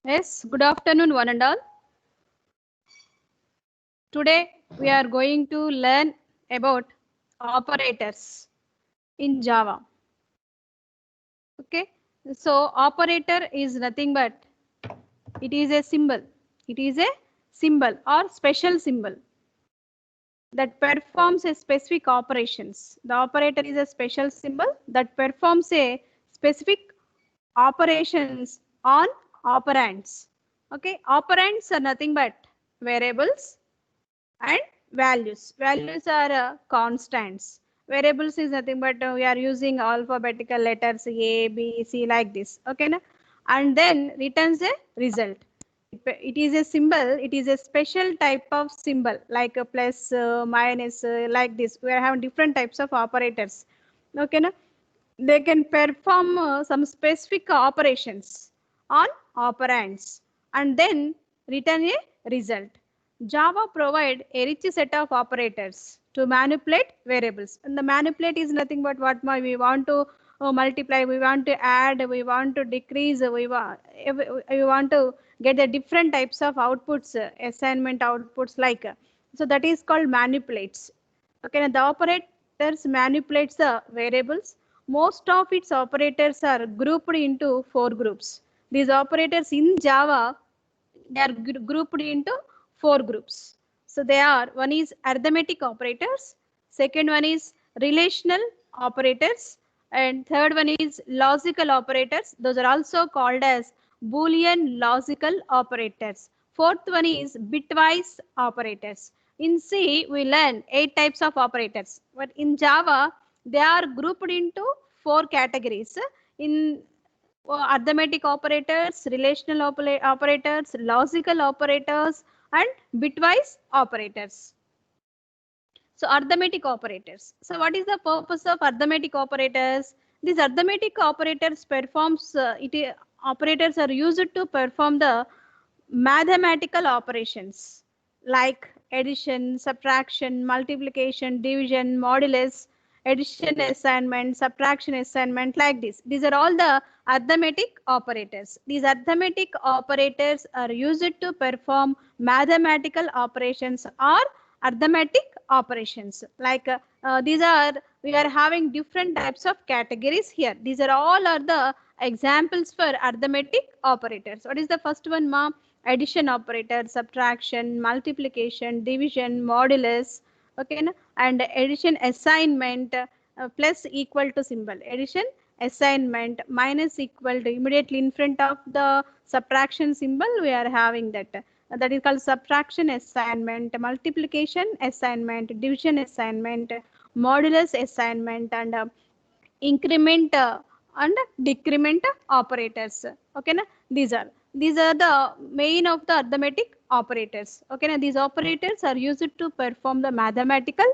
Yes, good afternoon, one and all. Today we are going to learn about operators in Java. Okay, so operator is nothing but it is a symbol. It is a symbol or special symbol that performs a specific operations. The operator is a special symbol that performs a specific operations on operands. Okay, operands are nothing but variables and values. Values are constants. Variables is nothing but we are using alphabetical letters A, B, C like this. Okay, na? And then returns a result. It is a symbol. It is a special type of symbol like a plus, minus, like this. We are having different types of operators. Okay, na? They can perform some specific operations on operands and then return a result. Java provide a rich set of operators to manipulate variables. And the manipulate is nothing but what we want to multiply, we want to add, we want to decrease, we want to get the different types of outputs, assignment outputs like. So that is called manipulates. Okay, now the operators manipulates the variables. Most of its operators are grouped into four groups. These operators in Java, they are grouped into four groups. So they are, one is arithmetic operators, second one is relational operators, and third one is logical operators. Those are also called as Boolean logical operators. Fourth one is bitwise operators. In C, we learn 8 types of operators, but in Java, they are grouped into 4 categories. In arithmetic operators, relational operators, logical operators, and bitwise operators. So arithmetic operators. So what is the purpose of arithmetic operators? These arithmetic operators performs operators are used to perform the mathematical operations like addition, subtraction, multiplication, division, modulus, addition assignment, subtraction assignment like this. These are all the arithmetic operators. These arithmetic operators are used to perform mathematical operations or arithmetic operations like these are we are having different types of categories here. These are all are the examples for arithmetic operators. What is the first one, ma? Addition operator, subtraction, multiplication, division, modulus, okay na? And addition assignment, plus equal to symbol, addition assignment, minus equal to, immediately in front of the subtraction symbol we are having that is called subtraction assignment, multiplication assignment, division assignment, modulus assignment, and increment and decrement operators. Okay, na? These are the main of the arithmetic operators. Okay, na? These operators are used to perform the mathematical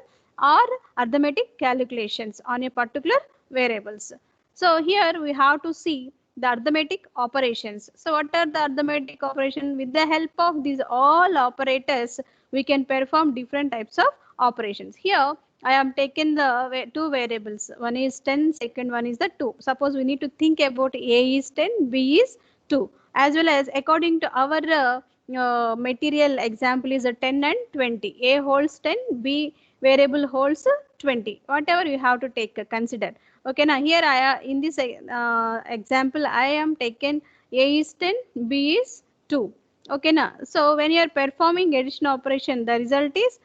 or arithmetic calculations on a particular variables. So here we have to see the arithmetic operations. So what are the arithmetic operations? With the help of these all operators, we can perform different types of operations. Here I am taken the two variables. One is 10, second one is the 2. Suppose we need to think about A is 10, B is 2. As well as according to our material example is a 10 and 20. A holds 10, B variable holds 20. Whatever you have to take consider. Okay, now here in this example I am taken A is 10, B is 2. Okay, now so when you are performing addition operation, the result is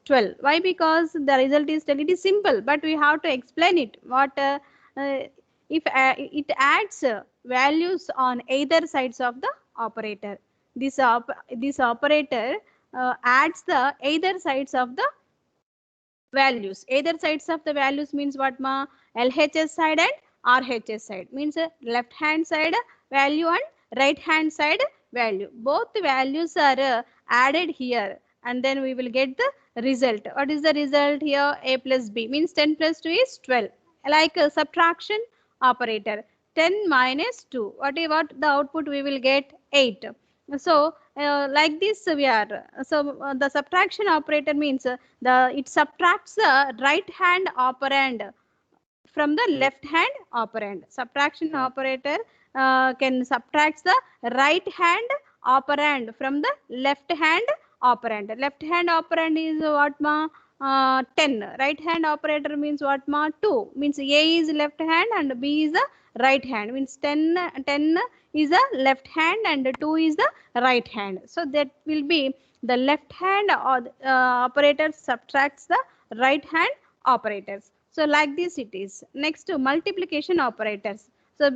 12. Why? Because the result is 12. It is simple, but we have to explain it. What uh, if it adds values on either sides of the operator. This operator adds the either sides of the values. Either sides of the values means what, ma? LHS side and RHS side means left hand side value and right hand side value. Both values are added here and then we will get the result. What is the result here? A plus B means 10 plus 2 is 12. Like a subtraction operator. 10 minus 2. What the output we will get? 8. So like this we are. So the subtraction operator means the it subtracts the right hand operand from the left hand operand. Subtraction operator can subtract the right hand operand from the left hand operand. Left hand operand is what ma? 10. Right hand operator means what ma? 2. Means A is left hand and B is the right hand. Means 10 is the left hand and 2 is the right hand. So that will be the left hand operator subtracts the right hand operators. So like this it is. Next to multiplication operators. So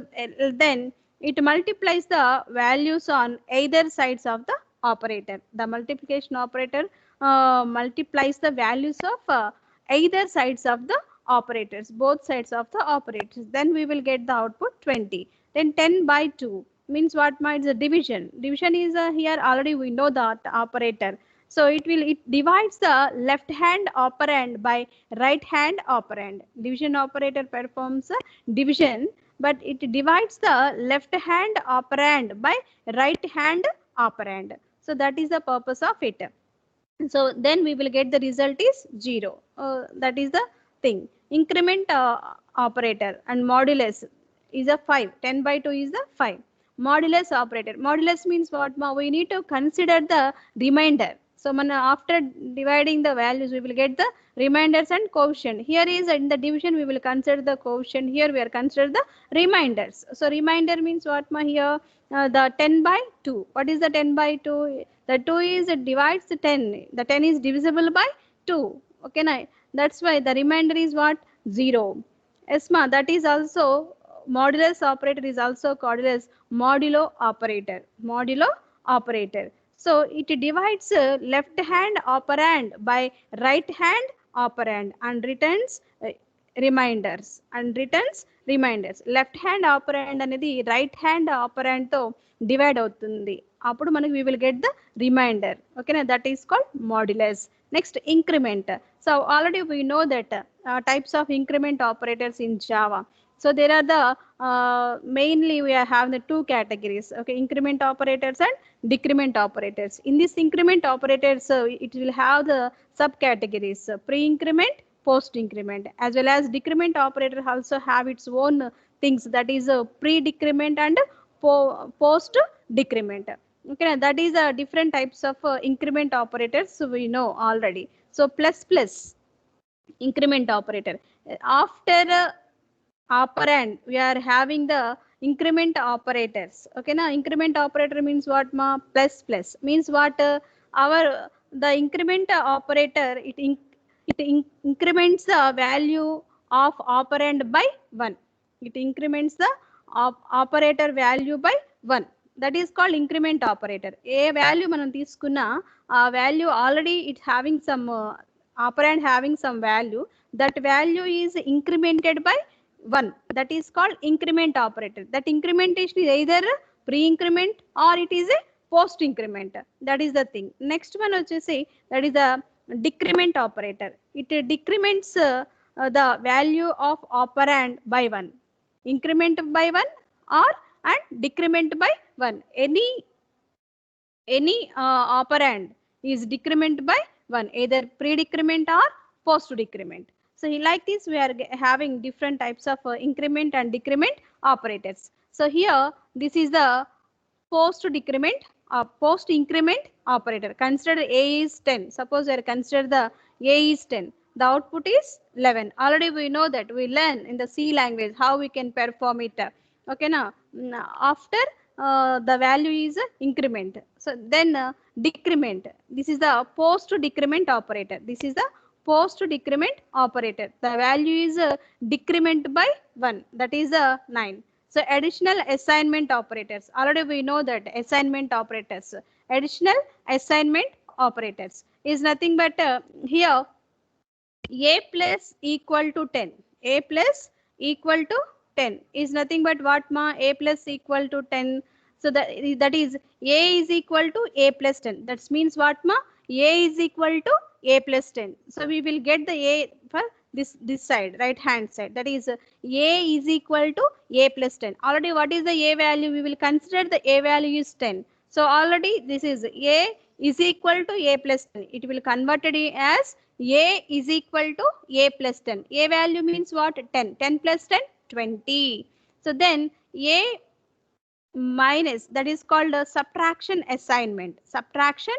then it multiplies the values on either sides of the operator. The multiplication operator multiplies the values of either sides of the operators, both sides of the operators. Then we will get the output 20. Then 10 by 2 means what might the division. Division is here already we know that operator. So it divides the left hand operand by right hand operand. Division operator performs division, but it divides the left hand operand by right hand operand. So that is the purpose of it. So then we will get the result is 0. That is the thing. Increment operator and modulus is a 5. 10 by 2 is the 5. Modulus operator. Modulus means what? We need to consider the remainder. So after dividing the values, we will get the remainders and coefficient. Here is in the division, we will consider the coefficient. Here we are consider the remainders. So remainder means what? Here the 10 by 2. What is the 10 by 2? The 2 is it divides the 10. The 10 is divisible by 2. Okay, now that's why the remainder is what? 0. Esma, that is also modulus operator is also called as modulo operator. Modulo operator. So it divides left hand operand by right hand operand and returns reminders left hand operand అనేది right hand operand తో divide అవుతుంది. అప్పుడు మనకి we will get the remainder. Okay, that is called modulus. Next, increment. So already we know that types of increment operators in Java. So there are the mainly we are having the two categories. Okay, increment operators and decrement operators. In this increment operators, it will have the subcategories: pre-increment, post-increment, as well as decrement operator also have its own things, that is pre-decrement and post-decrement. Okay, that is different types of increment operators, so we know already. So plus increment operator. After operand, we are having the increment operators. Okay, now increment operator means what ma? Plus means what? The increment operator, it increments the value of operand by 1. It increments the operator value by 1. That is called increment operator. A value మనం తీసుకున్న ఆ value already it having some operand having some value, that value is incremented by 1. That is called increment operator. That incrementation is either pre-increment or it is a post-increment. That is the thing. Next one వచ్చేసి that is the decrement operator. It decrements the value of operand by 1. Increment by 1 or and decrement by 1. Any operand is decrement by 1, either pre-decrement or post-decrement. So like this we are having different types of increment and decrement operators. So here this is the post-decrement post-increment operator. Consider A is 10. Suppose we are consider the A is 10. The output is 11. Already we know that we learn in the C language how we can perform it. Okay, now after the value is increment. So then decrement. This is the post-decrement operator. This is the post-decrement operator. The value is decrement by 1. That is 9. So additional assignment operators. Already we know that assignment operators. Additional assignment operators is nothing but here A plus equal to 10. A plus equal to 10 is nothing but what ma? A plus equal to 10. So that is A is equal to A plus 10. That means what ma? A is equal to A plus 10. So we will get the A for this side, right hand side. That is A is equal to A plus 10. Already what is the A value? We will consider the A value is 10. So already this is A is equal to A plus 10. It will convert it as A is equal to A plus 10. A value means what? 10. 10 plus 10, 20. So then A minus, that is called a subtraction assignment. Subtraction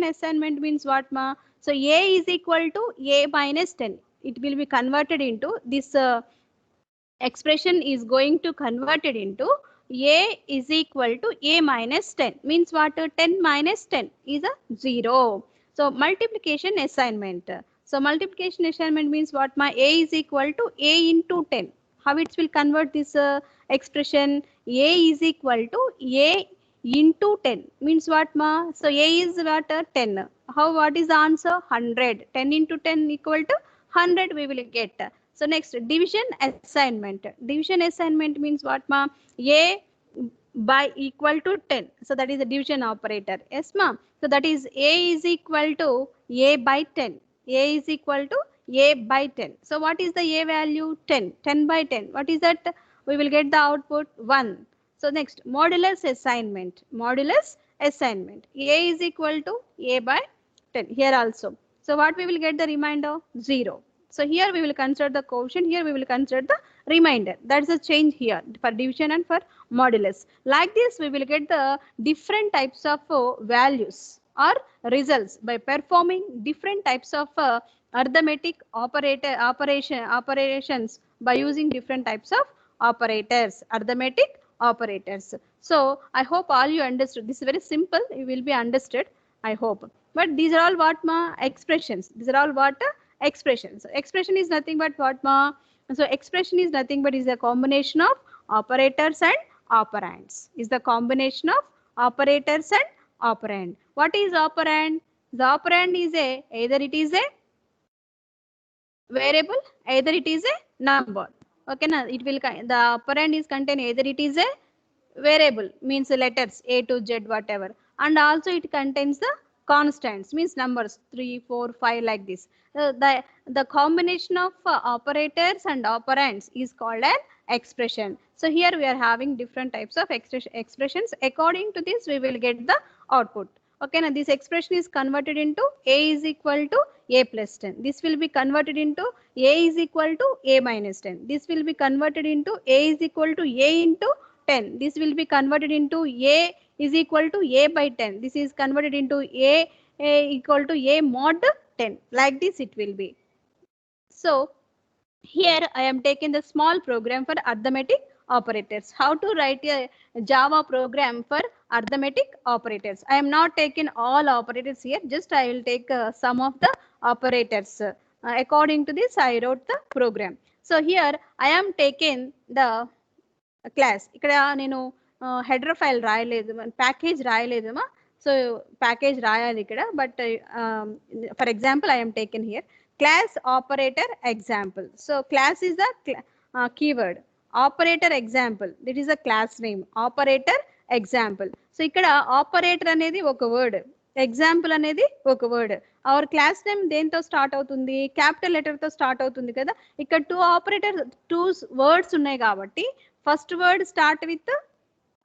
assignment means what, ma? So a is equal to a minus 10. It will be converted into this expression is going to convert it into a is equal to a minus 10. Means what? 10 minus 10 is a 0. So multiplication assignment. So multiplication assignment means what, ma? A is equal to a into 10. How it will convert this expression? A is equal to a into 10 means what, ma? So a is what? 10. How, what is the answer? 100. 10 into 10 equal to 100 we will get. So next, division assignment. Division assignment means what, ma? A by equal to 10. So that is the division operator. Yes, ma? So that is a is equal to a by 10. A is equal to a by 10. So what is the a value? 10. 10 by 10. What is that? We will get the output 1. So next, modulus assignment. Modulus assignment. A is equal to a by 10. Here also. So what we will get the remainder? 0. So here we will consider the quotient, here we will consider the remainder. That's the change here for division and for modulus. Like this, we will get the different types of values or results by performing different types of arithmetic operations by using different types of operators, arithmetic operators. So I hope all you understood. This is very simple. You will be understood, I hope. But these are all what, ma? Expressions. These are all what? Expressions. So expression is nothing but what, ma? So expression is nothing but is a combination of operators and operands. Is the combination of operators and operand. What is operand? The operand is a, either it is a variable, either it is a number. Okay, na? It will, the operand is contain either it is a variable, means letters A to Z whatever, and also it contains the constants, means numbers 3, 4, 5 like this. The combination of operators and operands is called an expression. So here we are having different types of expressions. According to this we will get the output. Okay, now this expression is converted into a is equal to a plus 10. This will be converted into a is equal to a minus 10. This will be converted into a is equal to a into 10. This will be converted into a is equal to a by 10. This is converted into a equal to a mod 10. Like this it will be. So here I am taking the small program for arithmetic operators. How to write a Java program for arithmetic operators. I am not taking all operators here. Just I will take some of the operators. According to this I wrote the program. So here I am taking the class ఇక్కడ నేను header file రాయలేదు, package రాయలేదమ్మా. So package రాయాలి ఇక్కడ. But for example I'm taken here class operator example. So class is the keyword, operator example that is the class name, operator example. సో ఇక్కడ operator అనేది ఒక వర్డ్, ఎగ్జాంపుల్ అనేది ఒక వర్డ్. అవర్ క్లాస్ నేమ్ దేంతో start అవుతుంది? Capital letter తో start అవుతుంది కదా. ఇక్కడ టూ వర్డ్స్ ఉన్నాయి కాబట్టి first word start with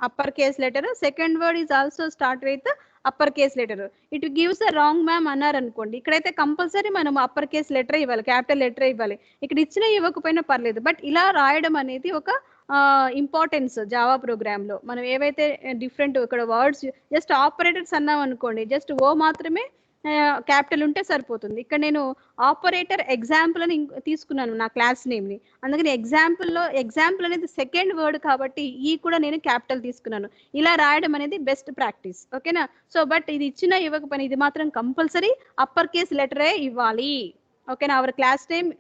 upper case letter, second word is also start with upper case letter. It gives a wrong ma'am అన్నారు అనుకోండి, ఇక్కడైతే కంపల్సరీ మనం అప్పర్ కేస్ లెటర్ ఇవ్వాలి, క్యాపిటల్ లెటర్ ఇవ్వాలి. ఇక్కడ ఇచ్చినా ఇవ్వకపోయినా పర్లేదు, బట్ ఇలా రాయడం అనేది ఒక ఇంపార్టెన్స్ జావా ప్రోగ్రామ్ లో. మనం ఏవైతే డిఫరెంట్ ఇక్కడ వర్డ్స్ జస్ట్ ఆపరేటర్స్ అన్నాం అనుకోండి, జస్ట్ ఓ మాత్రమే క్యాపిటల్ ఉంటే సరిపోతుంది. ఇక్కడ నేను ఆపరేటర్ ఎగ్జాంపుల్ అని తీసుకున్నాను నా క్లాస్ నేమ్ని, అందుకని ఎగ్జాంపుల్ అనేది సెకండ్ వర్డ్ కాబట్టి ఈ కూడా నేను క్యాపిటల్ తీసుకున్నాను. ఇలా రాయడం అనేది బెస్ట్ ప్రాక్టీస్. ఓకేనా. సో బట్ ఇది ఇచ్చినా ఇవ్వకపోయినా ఇది మాత్రం కంపల్సరీ అప్పర్ కేస్ లెటరే ఇవ్వాలి. ఓకేనా. Our class name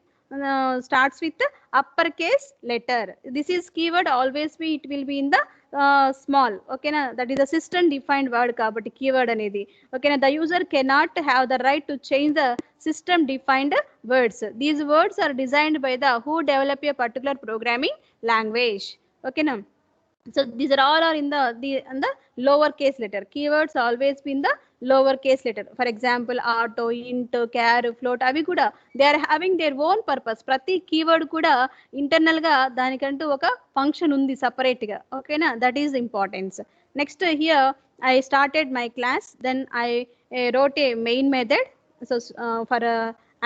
starts with the uppercase letter. This is keyword always be, it will be in the small. Okay na, that is a system defined word kabatti keyword anedi. Okay na, the user cannot have the right to change the system defined words. These words are designed by the who develop a particular programming language. Okay na. So these are all are in the lower case letter. Keywords always be in the lower case letter. For example, auto, int, char, float avi kuda they are having their own purpose. Prati keyword kuda internal ga danikantu oka function undi separate ga. Okay na, that is importance. Next here I started my class, then I wrote a main method. So for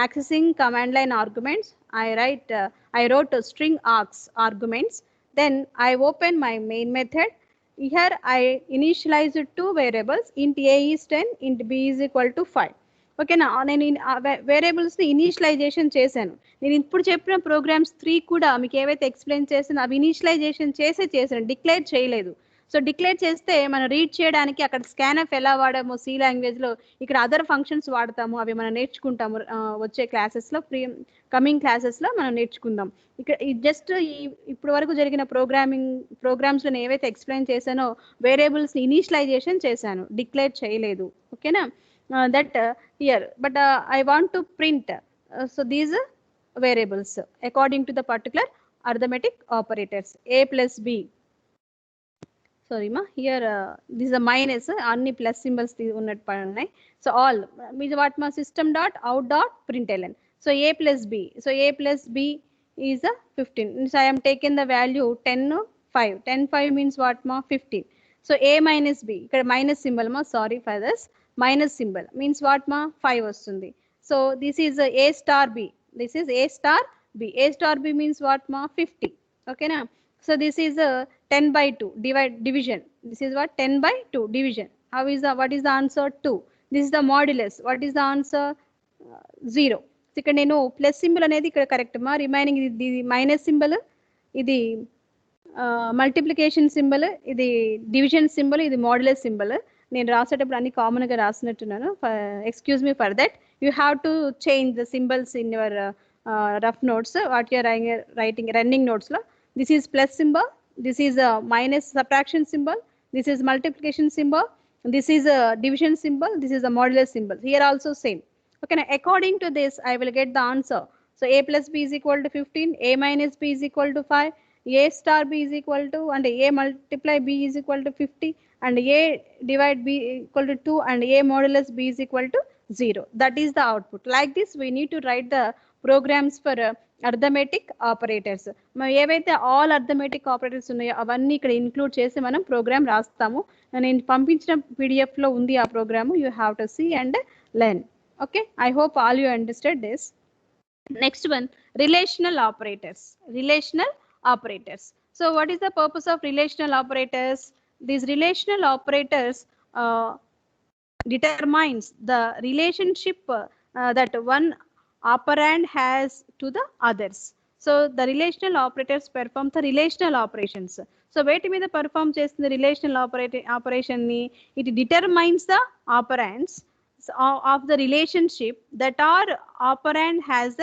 accessing command line arguments I wrote string args arguments. Then I open my main method. Here I initialize two variables. Int a is 10, int b is equal to 5. ఓకేనా, నేను వేరియబుల్స్ని initialisation చేశాను. నేను ఇప్పుడు చెప్పిన programmes 3 కూడా మీకు ఏవైతే explain చేసానో అవి ఇనీషియలైజేషన్ చేశాను, డిక్లేర్ చేయలేదు. సో డిక్లేర్ చేస్తే మనం రీడ్ చేయడానికి అక్కడ స్కాన్ఎఫ్ ఎలా వాడామో సి లాంగ్వేజ్లో, ఇక్కడ అదర్ ఫంక్షన్స్ వాడతాము. అవి మనం నేర్చుకుంటాము వచ్చే క్లాసెస్లో, కమింగ్ క్లాసెస్లో మనం నేర్చుకుందాం. ఇక్కడ జస్ట్ ఇప్పటి వరకు జరిగిన ప్రోగ్రామ్స్లో నేను ఏవైతే ఎక్స్ప్లెయిన్ చేశానో వేరియబుల్స్ని ఇనీషియలైజేషన్ చేశాను, డిక్లేర్ చేయలేదు. ఓకేనా, that here, but I want to print so these variables according to the particular arithmetic operators a plus b. Sorry ma, here this is a minus, anni plus symbols unnattu pannai. So all means what ma, system dot out dot println. So a plus b, so a plus b is a 15. So I am taken the value 10 5. 10 5 means what ma, 15. So a minus b, ikkada minus symbol ma, sorry for this, minus symbol means what ma, 5 vastundi. So this is a star b, this is a star b. A star b means what ma, 50. Okay na. So this is a 10 by 2 division. This is what, 10 by 2 division. How is the, what is the answer? 2. This is the modulus. What is the answer? 0. ఇక్కడ నేను plus symbol అనేది ఇక్కడ correct మా, remaining ఇది minus symbol, ఇది multiplication symbol, ఇది division symbol, ఇది modulus symbol. నేను రాసేటప్పుడు అన్ని కామన్గా రాసినట్టున్నాను. Excuse me for that. You have to change the symbols in your rough notes, what you're writing running నోట్స్లో. This is plus symbol, this is a minus subtraction symbol, this is multiplication symbol, this is a division symbol, this is a modulus symbol. Here also same. Okay, now according to this I will get the answer. So a plus b is equal to 15, a minus b is equal to 5, a star b is equal to, and a multiply b is equal to 50, and a divide b equal to 2, and a modulus b is equal to 0. That is the output. Like this we need to write the programs for arithmetic operators. మనం ఏవైతే all arithmetic operators ఉన్నాయో అవన్నీ ఇక్కడ include చేసి మనం programme రాస్తాము. నేను పంపించిన పీడిఎఫ్లో ఉంది ఆ program. You have to see and learn. Okay, I hope all you understand this. Next one, relational operators. Relational operators. So what is the purpose of relational operators? These relational operators determines the relationship that one operand has to the others. So the relational operators perform the relational operations. So వేటి మీద perform చేస్తుంది relational operation ni? It determines the operands of the relationship that our operand has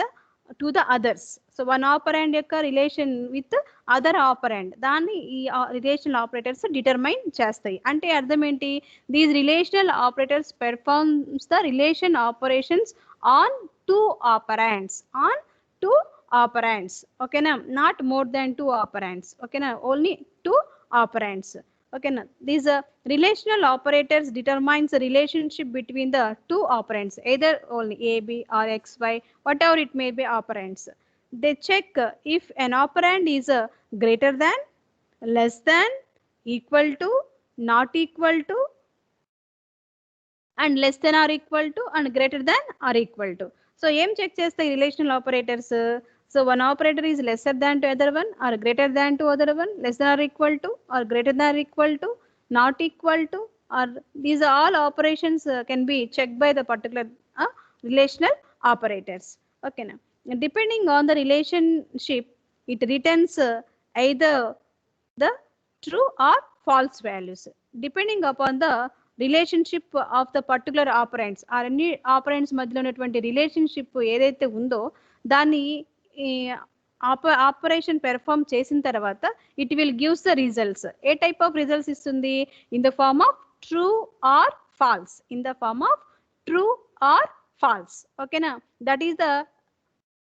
to the others. So one operand యొక్క relation with other ఆపరెండ్, దాన్ని ఈ relational operators determine చేస్తాయి. అంటే అర్థం ఏంటి? These relational operators performs the relation operations on two operands, on two operands. Okay na, not more than two operands. Okay na, only two operands. Okay na, these relational operators determines the relationship between the two operands, either only a b or x y, whatever it may be operands. They check if an operand is greater than, less than, equal to, not equal to, and less than or equal to, and greater than or equal to. So ఏం check చేస్తాయి relational operators? So one operator is lesser than to other one, or greater than to other one, less than or equal to, or greater than or equal to, not equal to, or these all operations can be check by the particular relational operators. ఓకేనా, depending on the relationship it returns either the true or false values depending upon the relationship of the particular operands. ఆ అన్ని ఆపరెండ్స్ మధ్యలో ఉన్నటువంటి relationship ఏదైతే ఉందో దాన్ని operation perform చేసిన తర్వాత it will gives the results. ఏ టైప్ ఆఫ్ రిజల్ట్స్ ఇస్తుంది? In the form of true or false. In the form of true or false. ఓకేనా, that is the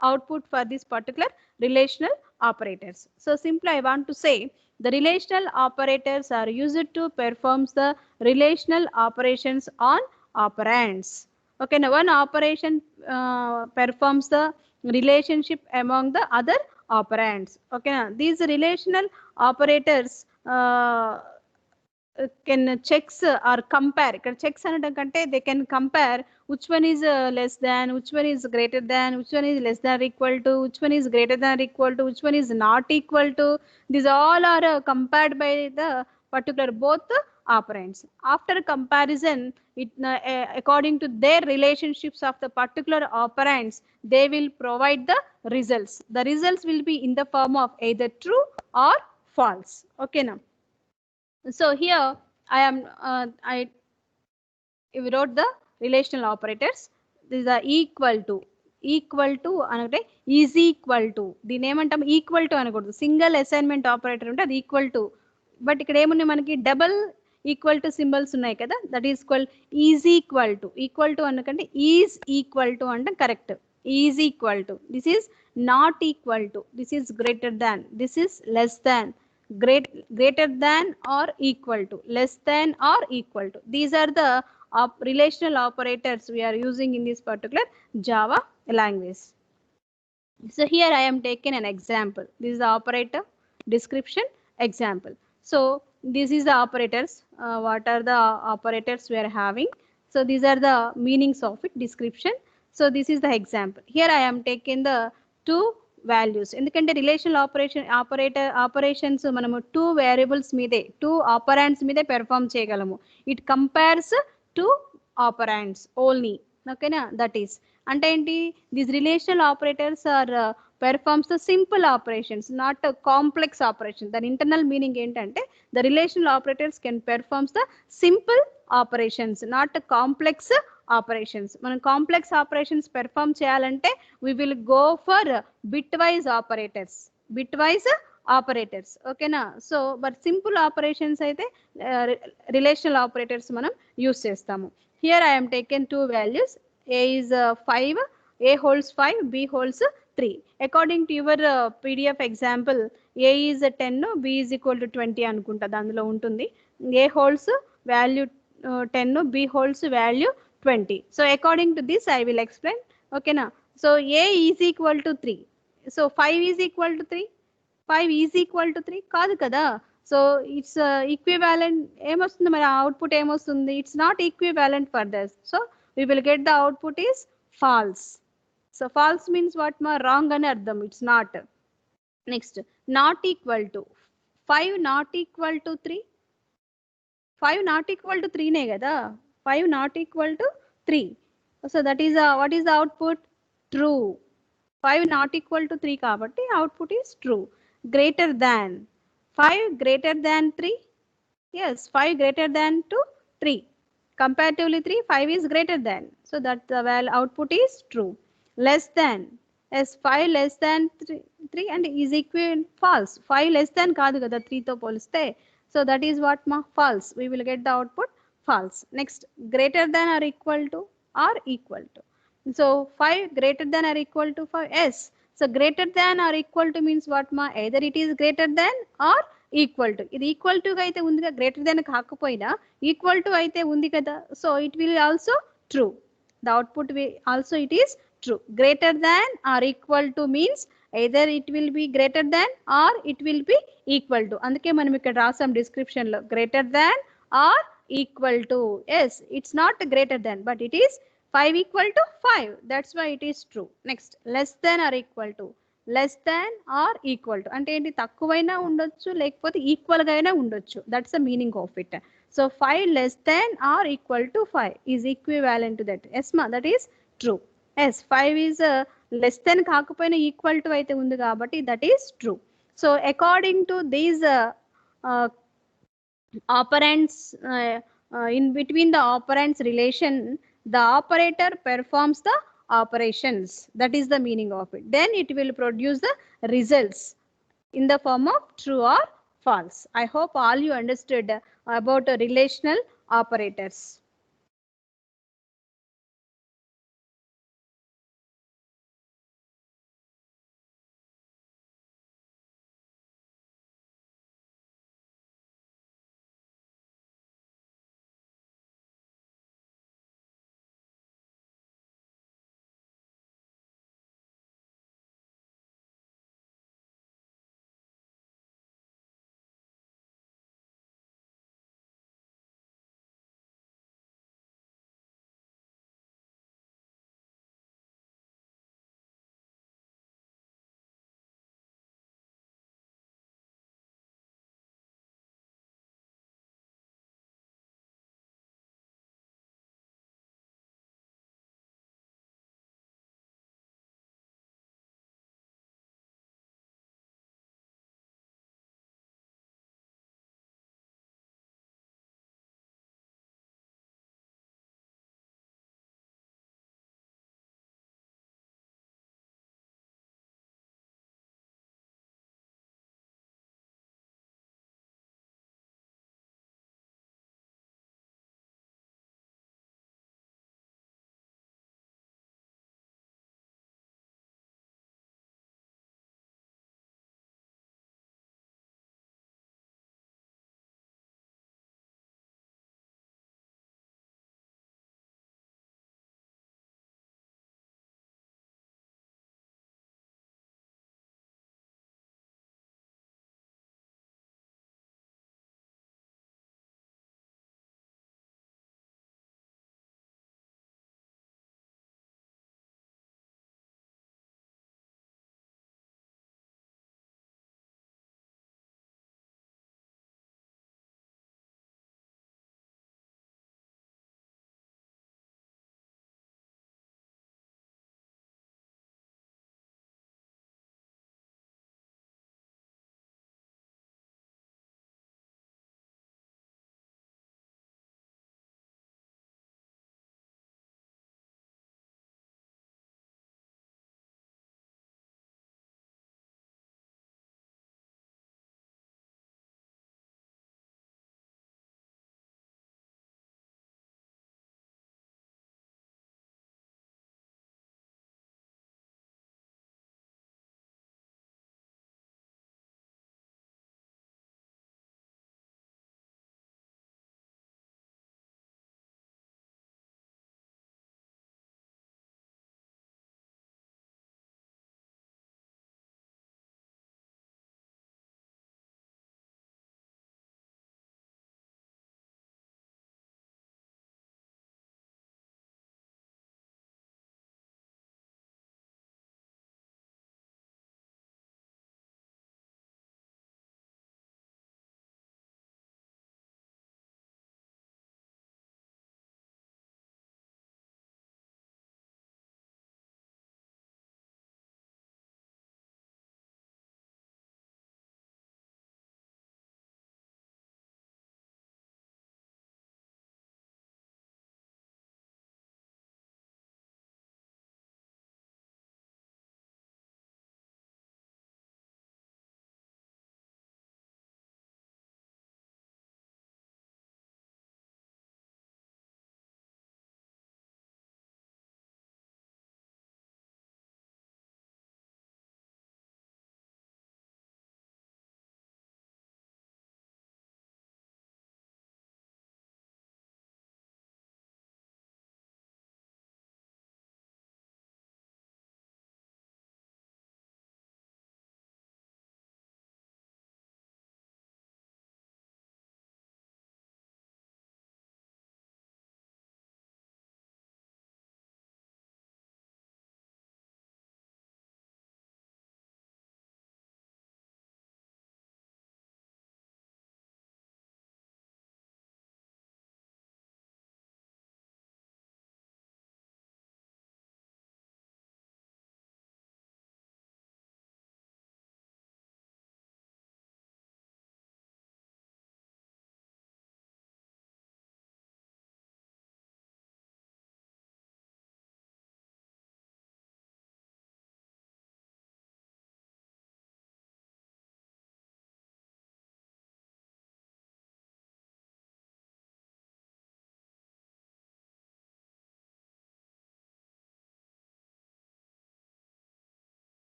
output for this particular relational operators. So simply I want to say the relational operators are used to perform the relational operations on operands. Okay, now one operation performs the relationship among the other operands. Okay, now these relational operators can checks or compare. ఇక్కడ checks అనడం కంటే they can compare which one is less than, which one is greater than, which one is less than or equal to, which one is greater than or equal to, which one is not equal to. These all are compared by the particular both operands. After comparison, it according to their relationships of the particular operands, they will provide the results. The results will be in the form of either true or false. Okay now. So here I am I wrote the relational operators. These are equal to అంటే is equal to, దీని ఏమంటాం equal to అనకూడదు. Single assignment operator ఉంటే అది equal to, but ఇక్కడ ఏమున్నాయి మనకి double equal to symbols ఉన్నాయి కదా, దట్ ఈజ్ ఈక్వల్ టు అనకంటే ఈజ్ ఈక్వల్ టు అంటే correct. Is equal to, this is not equal to, this is greater than, this is less than, greater than or equal to, less than or equal to. These are the relational operators we are using in this particular Java language. So here I am taking an example. This is the operator description example. So this is the operators. What are the operators we are having? So these are the meanings of it, description. So this is the example. Here I am taking the two values. ఎందుకంటే relational operations మనము two variables మీదే, two operands మీదే perform చేయగలము. It compares two operands only. ఓకేనా, that is అంటే ఏంటి, these relational operators are performs the simple operations, not complex operation. దాని internal meaning ఏంటంటే the relational operators can performs the simple operations, not complex operations. మనం complex operations perform చేయాలంటే we will go for bitwise operators. ఓకేనా. So but simple operations అయితే relational operators మనం use చేస్తాము. Here I am taken two values. A is 5, A holds 5, B holds 3. According to your PDF example, A is 10, B is equal to 20 అనుకుంటా అందులో ఉంటుంది. A holds value 10, B holds value 20. So according to this I will explain. Okay na. So A is equal to 3. So 5 is equal to 3. 5 is equal to 3 కాదు కదా. So it's equivalent. ఏమొస్తుంది మరి output ఏమొస్తుంది, it's not equivalent for thus. So we will get the output is false. So false means what ma, wrong అని అర్థం, it's not. Next, not equal to 5 not equal to 3. 5 not equal to 3 నే కదా, 5 not equal to 3. So that is what is the output, true. 5 not equal to 3 కాబట్టి output is true. Greater than 5 greater than 3. Yes, 5 greater than to 3. Comparatively 3, 5 is greater than. So that the output is true. Less than, yes, 5 less than 3 and is equivalent false. 5 less than కాదు కదా 3 తో పోలిస్తే. So that is what ma, false. We will get the output false. Next, greater than or equal to, or equal to. So 5 greater than or equal to 5. Yes. So greater than or equal to means what ma, either it is greater than or equal to. ఇది equal to అయితే ఉంది కదా, greater than కాకపోయినా equal to అయితే ఉంది కదా. So it will also true. The output also it is true. Greater than or equal to means either it will be greater than or it will be equal to. అందుకే మనం ఇక్కడ రాసాం description లో greater than or equal to. Yes, it's not greater than but it is 5 equal to 5. That's why it is true. Next, less than or equal to. Less than or equal to అంటే ఏంటి, తక్కువైనా ఉండొచ్చు లేకపోతే equal గా అయినా ఉండొచ్చు. That's the meaning of it. So 5 less than or equal to 5 is equivalent to that. Yes మా, that is true. Yes, 5 is less than కాకపోయినా ఈక్వల్ టు అయితే ఉంది కాబట్టి that is true. So according to these operands, in between the operands relation, the operator performs the operations. That is the meaning of it. Then it will produce the results in the form of true or false. I hope all you understood about relational operators.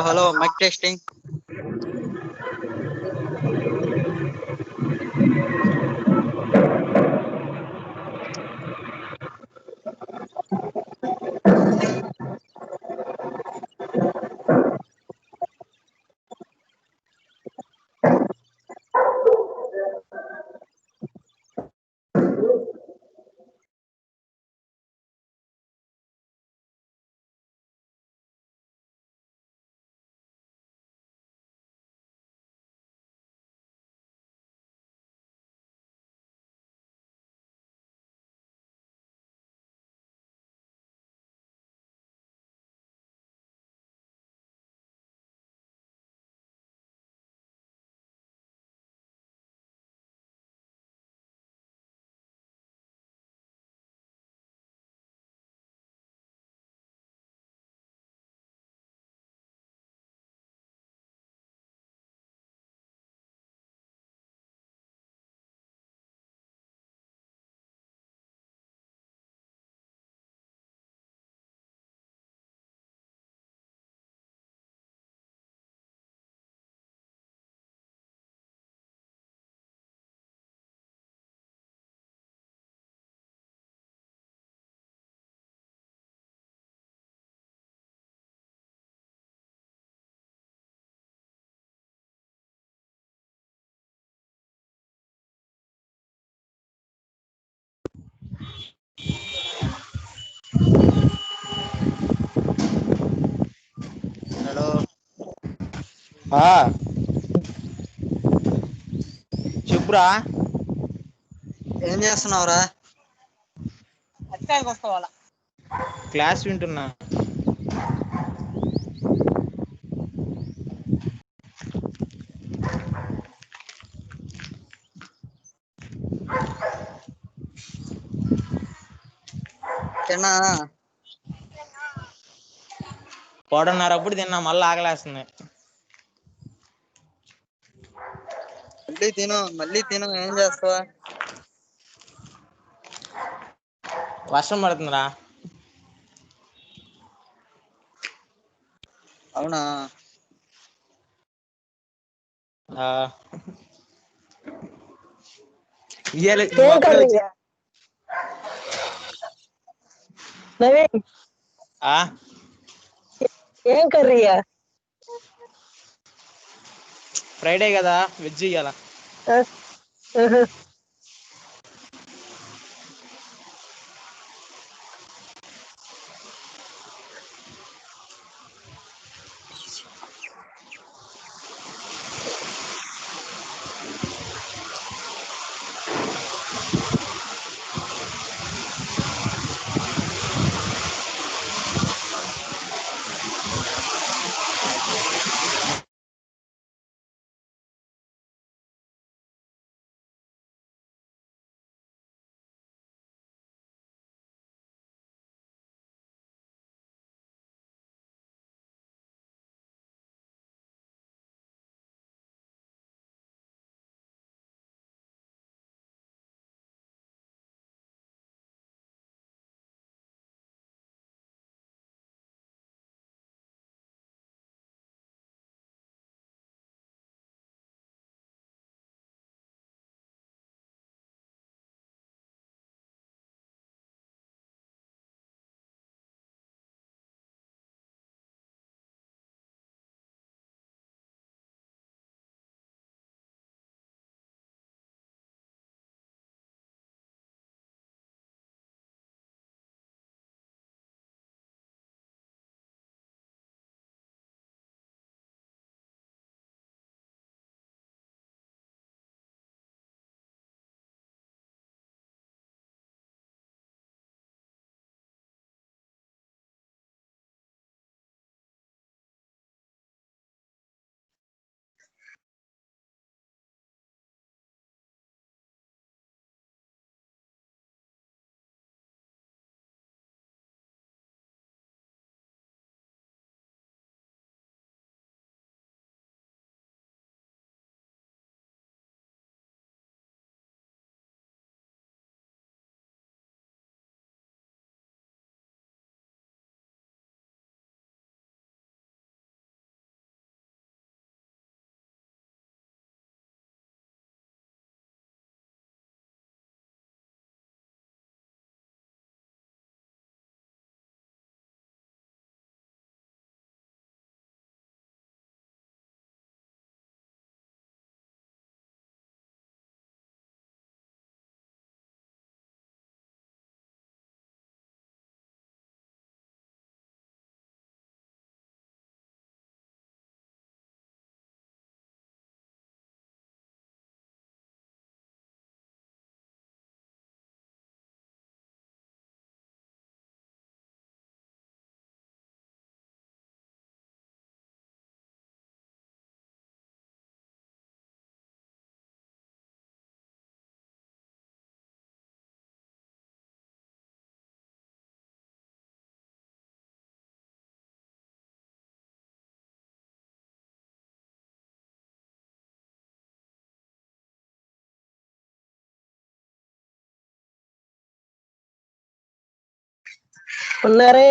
Hello mic testing. Hello చెప్పురా. ఏం చేస్తున్నావురా? Class వింటున్నా. తిన్నావా? 1:30 తిన్నా, మళ్ళీ ఆకలేస్తుంది. మళ్ళీ తిను ఏం చేస్తావా? వర్షం పడుతుందిరా. అవునా? నువ్వు అప్పుడే వచ్చి నవీన్ ఆ ఏం కర్రీయా? ఫ్రైడే కదా, వెజ్ ఇయ్యాల. ఉన్నారే.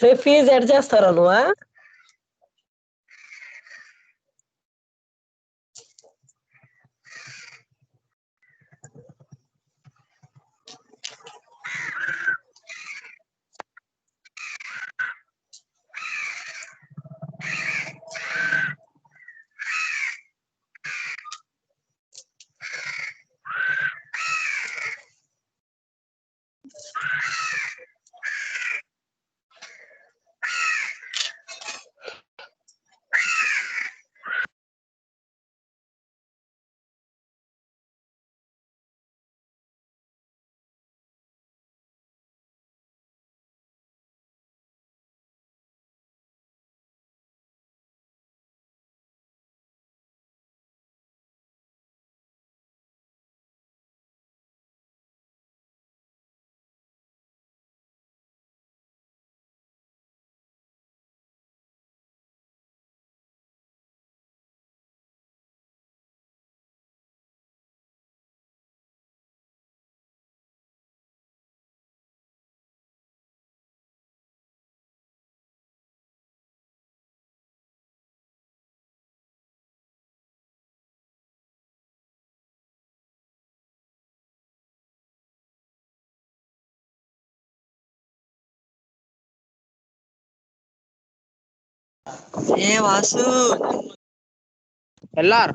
రేపు ఫీజు ఎడ్ చేస్తారా నువ్వా? ఏ వాసు ఎల్ఆర్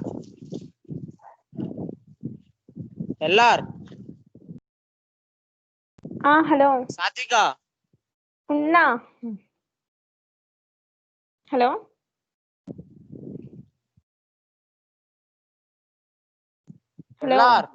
ఎల్ఆర్ హలో సాత్విక ఉన్నా. Hello hello LR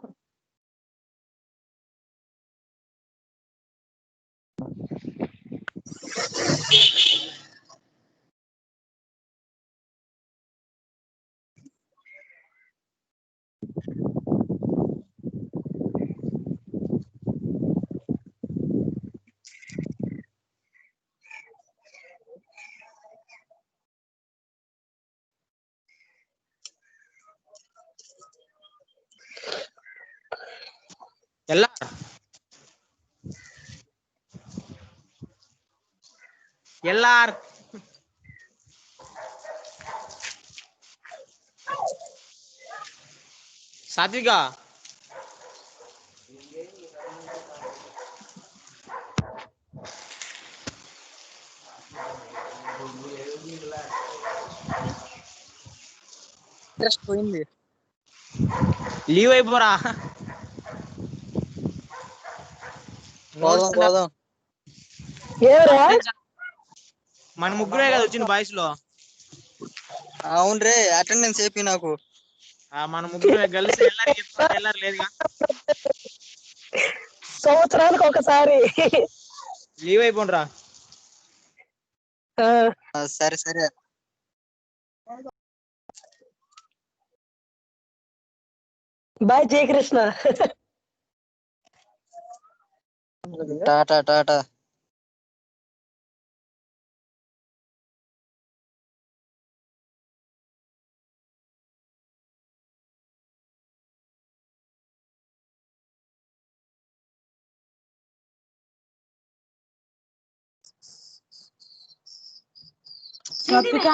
LR LR సాత్విక ఇంట్రెస్ట్ పోయింది. లీవ్ అయిపోరా. పోదాం పోదాం. ఏరా మన ముగ్గురే కదా వచ్చింది బాయ్స్ లో. అవును రే, అటెండెన్స్ ఏపీ నాకు. మన ముగ్గురు గర్ల్స్ ఎల్ఆర్ చెప్తారు, ఎల్ఆర్ లేదుగా. సంవత్సరానికి ఒకసారి. లీవ్ అయిపోండిరా. సరే సరే. బాయ్ జయకృష్ణ. టాటా టాటా. సాత్విక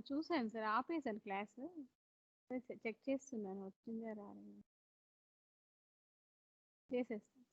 చూసాను సార్, ఆపేసాను క్లాస్. చెక్ చేస్తున్నాను వచ్చిందా రాలేదు. చేసేస్తాను.